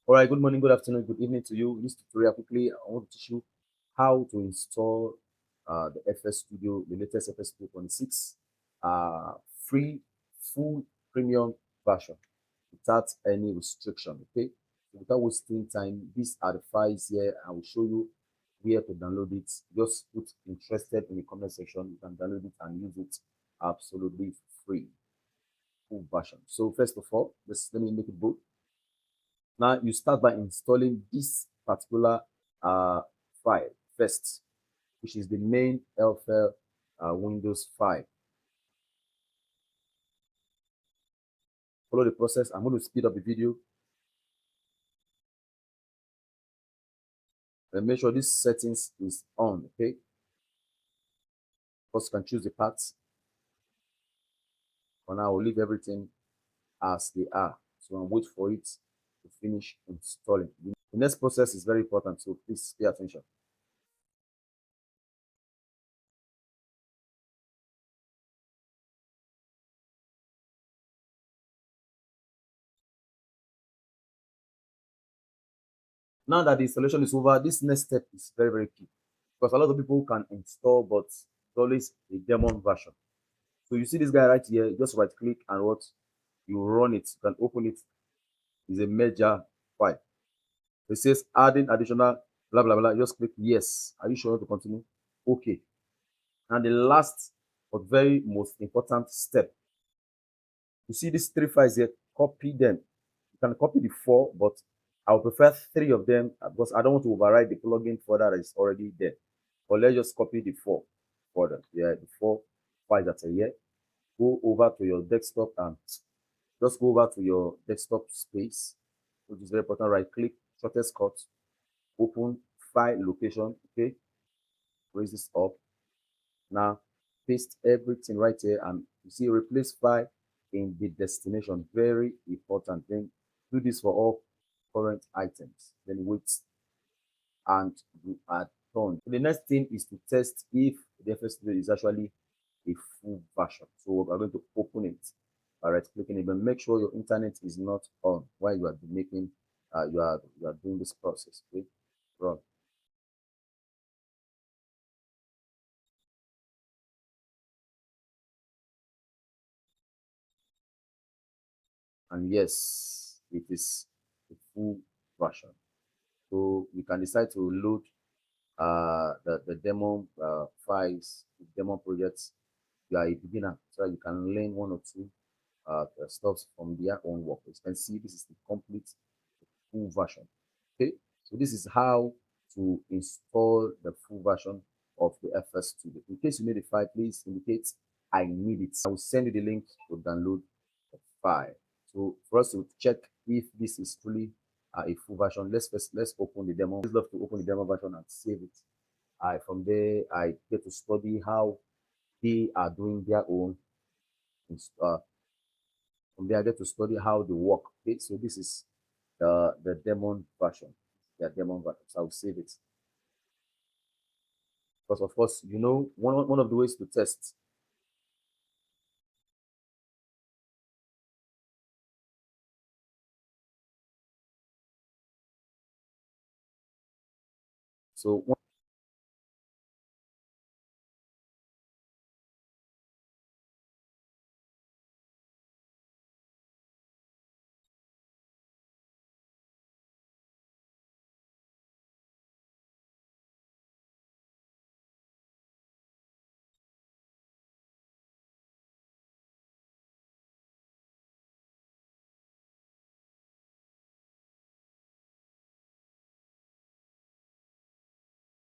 All right, good morning, good afternoon, good evening to you. In this tutorial, quickly, I want to teach you how to install the FS Studio, the latest FS 2.6, free, full premium version without any restriction. Okay, so without wasting time, these are the files here. I will show you where to download it. Just put interested in the comment section. You can download it and use it absolutely free, full version. So first of all, let me make it bold. Now you start by installing this particular file first, which is the main LFL Windows file. Follow the process. I'm going to speed up the video. And make sure this settings is on, okay? First, you can choose the paths. For now, I will leave everything as they are. So I'll wait for it to finish installing. The next process is very important, so please pay attention. Now that the installation is over, this next step is very, very key because a lot of people can install, but it's always a demo version. So you see this guy right here, just right click and what you run it, you can open it. It's a major file. It says adding additional blah blah blah. Just click yes. Are you sure to continue? Okay. And the last but very most important step. You see these three files here, copy them. You can copy the four, but I would prefer three of them because I don't want to override the plugin folder that is already there. But let's just copy the four folder. Yeah, the four files that are here. Go over to your desktop and just go over to your desktop space, which is very important. Right click, shortest cut, open file location. Okay, raise this up. Now paste everything right here, and you see replace file in the destination. Very important. Then do this for all current items. Then wait, and you are done. So the next thing is to test if the FS Studio is actually a full version. So we're going to open it by right clicking it, but make sure your internet is not on while you are making you are doing this process. Okay, run. And yes, it is a full version. So you can decide to load the demo files, the demo projects. You are a beginner, so you can learn one or two stuff from their own work. You can see this is the complete full version. Okay, so this is how to install the full version of the FS Studio. In case you need the file, please indicate I need it. I will send you the link to download the file. So for us to check if this is truly a full version, let's open the demo. Let's love to open the demo version and save it. From there I get to study how they are doing their own. From there I get to study how they work. Okay, so this is the demo version. The demo version. So I'll save it. Because of course, you know, one of the ways to test. So